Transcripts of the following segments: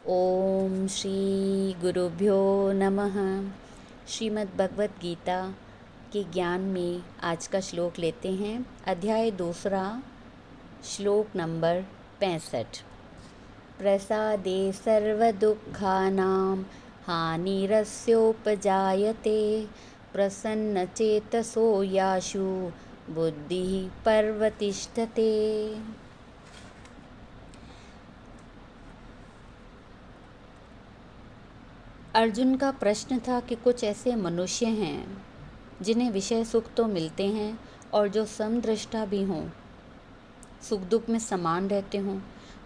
ओम श्री गुरुभ्यो नमः। श्रीमद् भगवत गीता के ज्ञान में आज का श्लोक लेते हैं। अध्याय दूसरा, श्लोक नंबर 65। प्रसादे सर्वदुःखानां हानिरस्योपजायते प्रसन्नचेतसो यासु बुद्धिः पर्यतिष्ठते। अर्जुन का प्रश्न था कि कुछ ऐसे मनुष्य हैं जिन्हें विषय सुख तो मिलते हैं और जो समदृष्टा भी हों, सुख दुख में समान रहते हों।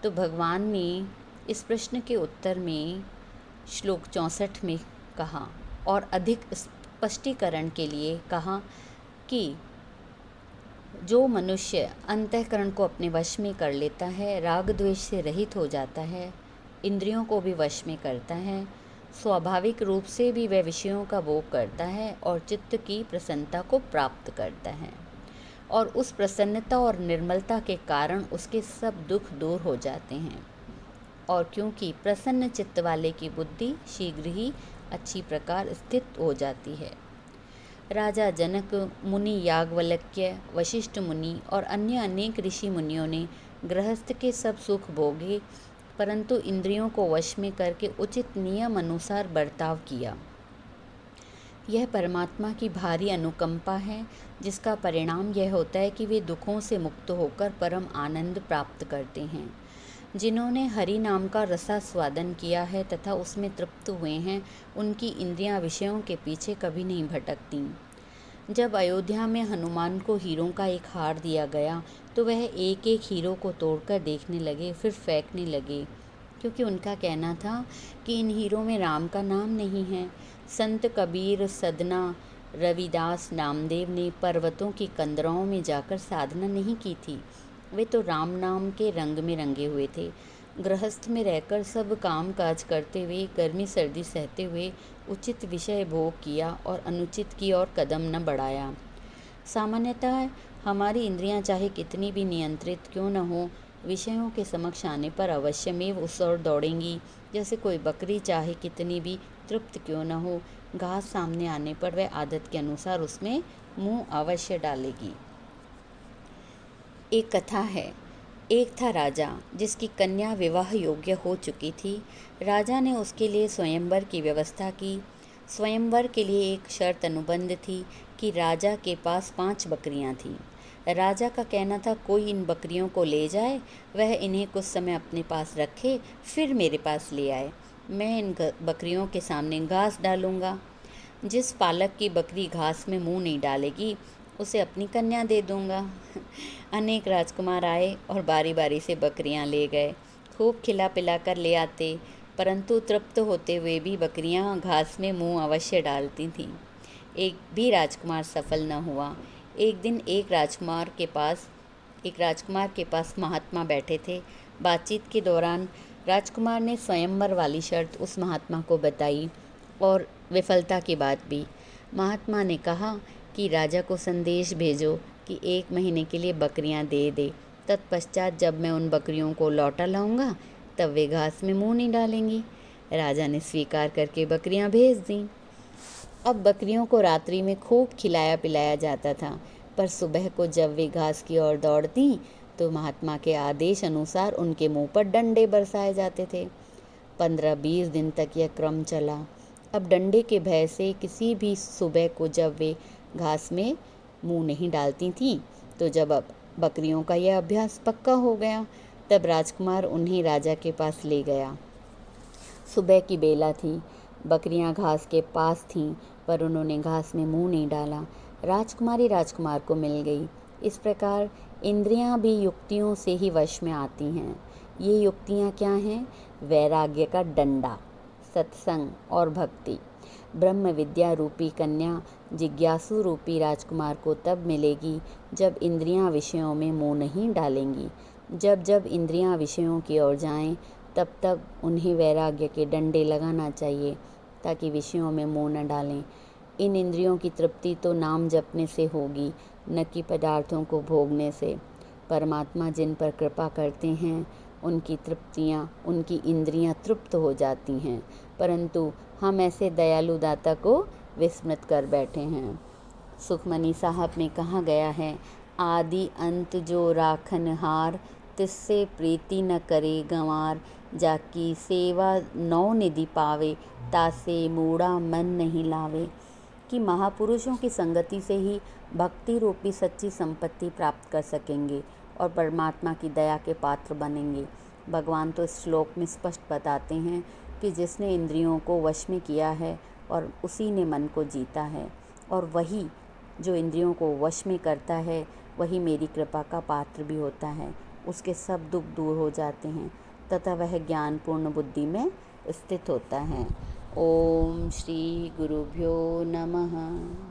तो भगवान ने इस प्रश्न के उत्तर में श्लोक 64 में कहा और अधिक स्पष्टीकरण के लिए कहा कि जो मनुष्य अंतःकरण को अपने वश में कर लेता है, राग द्वेष से रहित हो जाता है, इंद्रियों को भी वश में करता है, स्वाभाविक रूप से भी वह विषयों का भोग करता है और चित्त की प्रसन्नता को प्राप्त करता है, और उस प्रसन्नता और निर्मलता के कारण उसके सब दुख दूर हो जाते हैं। और क्योंकि प्रसन्न चित्त वाले की बुद्धि शीघ्र ही अच्छी प्रकार स्थित हो जाती है। राजा जनक, मुनि याज्ञवल्क्य, वशिष्ठ मुनि और अन्य अनेक ऋषि मुनियों ने गृहस्थ के सब सुख भोगे, परंतु इंद्रियों को वश में करके उचित नियम अनुसार बर्ताव किया। यह परमात्मा की भारी अनुकंपा है, जिसका परिणाम यह होता है कि वे दुखों से मुक्त होकर परम आनंद प्राप्त करते हैं। जिन्होंने हरि नाम का रसास्वादन किया है तथा उसमें तृप्त हुए हैं, उनकी इंद्रियां विषयों के पीछे कभी नहीं भटकती। जब अयोध्या में हनुमान को हीरों का एक हार दिया गया तो वह एक एक हीरो को तोड़कर देखने लगे, फिर फेंकने लगे, क्योंकि उनका कहना था कि इन हीरों में राम का नाम नहीं है। संत कबीर, सदना, रविदास, नामदेव ने पर्वतों की कंदराओं में जाकर साधना नहीं की थी, वे तो राम नाम के रंग में रंगे हुए थे। गृहस्थ में रहकर सब काम काज करते हुए, गर्मी सर्दी सहते हुए उचित विषय भोग किया और अनुचित की ओर कदम न बढ़ाया। सामान्यतः हमारी इंद्रियां चाहे कितनी भी नियंत्रित क्यों न हो, विषयों के समक्ष आने पर अवश्यमेव उस ओर दौड़ेंगी। जैसे कोई बकरी चाहे कितनी भी तृप्त क्यों न हो, घास सामने आने पर वह आदत के अनुसार उसमें मुंह अवश्य डालेगी। एक कथा है। एक था राजा जिसकी कन्या विवाह योग्य हो चुकी थी। राजा ने उसके लिए स्वयंवर की व्यवस्था की। स्वयंवर के लिए एक शर्त अनुबंध थी कि राजा के पास 5 बकरियां थीं। राजा का कहना था कोई इन बकरियों को ले जाए, वह इन्हें कुछ समय अपने पास रखे, फिर मेरे पास ले आए। मैं इन बकरियों के सामने घास डालूंगा। जिस पालक की बकरी घास में मुंह नहीं डालेगी, उसे अपनी कन्या दे दूंगा। अनेक राजकुमार आए और बारी बारी से बकरियां ले गए। खूब खिला पिला कर ले आते, परंतु तृप्त होते हुए भी बकरियां घास में मुंह अवश्य डालती थीं। एक भी राजकुमार सफल न हुआ। एक दिन एक राजकुमार के पास महात्मा बैठे थे। बातचीत के दौरान राजकुमार ने स्वयंवर वाली शर्त उस महात्मा को बताई और विफलता की बात भी। महात्मा ने कहा कि राजा को संदेश भेजो कि 1 महीने के लिए बकरियां दे दे। तत्पश्चात जब मैं उन बकरियों को लौटा लाऊंगा, तब वे घास में मुंह नहीं डालेंगी। राजा ने स्वीकार करके बकरियां भेज दीं। अब बकरियों को रात्रि में खूब खिलाया पिलाया जाता था, पर सुबह को जब वे घास की ओर दौड़ती तो महात्मा के आदेश अनुसार उनके मुंह पर डंडे बरसाए जाते थे। 15-20 दिन तक यह क्रम चला। अब डंडे के भय से किसी भी सुबह को जब वे घास में मुंह नहीं डालती थीं, तो जब अब बकरियों का यह अभ्यास पक्का हो गया, तब राजकुमार उन्हें राजा के पास ले गया। सुबह की बेला थी, बकरियां घास के पास थीं, पर उन्होंने घास में मुंह नहीं डाला। राजकुमारी राजकुमार को मिल गई। इस प्रकार इंद्रियां भी युक्तियों से ही वश में आती हैं। ये युक्तियां क्या हैं? वैराग्य का डंडा, सत्संग और भक्ति। ब्रह्म विद्या रूपी कन्या जिज्ञासु रूपी राजकुमार को तब मिलेगी जब इंद्रियां विषयों में मुंह नहीं डालेंगी। जब जब इंद्रियां विषयों की ओर जाएं, तब तब उन्हें वैराग्य के डंडे लगाना चाहिए ताकि विषयों में मुंह न डालें। इन इंद्रियों की तृप्ति तो नाम जपने से होगी, न कि पदार्थों को भोगने से। परमात्मा जिन पर कृपा करते हैं उनकी तृप्तियाँ, उनकी इंद्रियाँ तृप्त हो जाती हैं, परंतु हम ऐसे दयालु दाता को विस्मृत कर बैठे हैं। सुखमनी साहब में कहा गया है, आदि अंत जो राखन हार, तिससे प्रीति न करे गंवार, जाकी सेवा नौ निधि पावे, तासे मूढ़ा मन नहीं लावे। कि महापुरुषों की संगति से ही भक्ति रूपी सच्ची संपत्ति प्राप्त कर सकेंगे और परमात्मा की दया के पात्र बनेंगे। भगवान तो इस श्लोक में स्पष्ट बताते हैं कि जिसने इंद्रियों को वश में किया है और उसी ने मन को जीता है, और वही जो इंद्रियों को वश में करता है वही मेरी कृपा का पात्र भी होता है। उसके सब दुख दूर हो जाते हैं तथा वह ज्ञानपूर्ण बुद्धि में स्थित होता है। ओम श्री गुरुभ्यो नमः।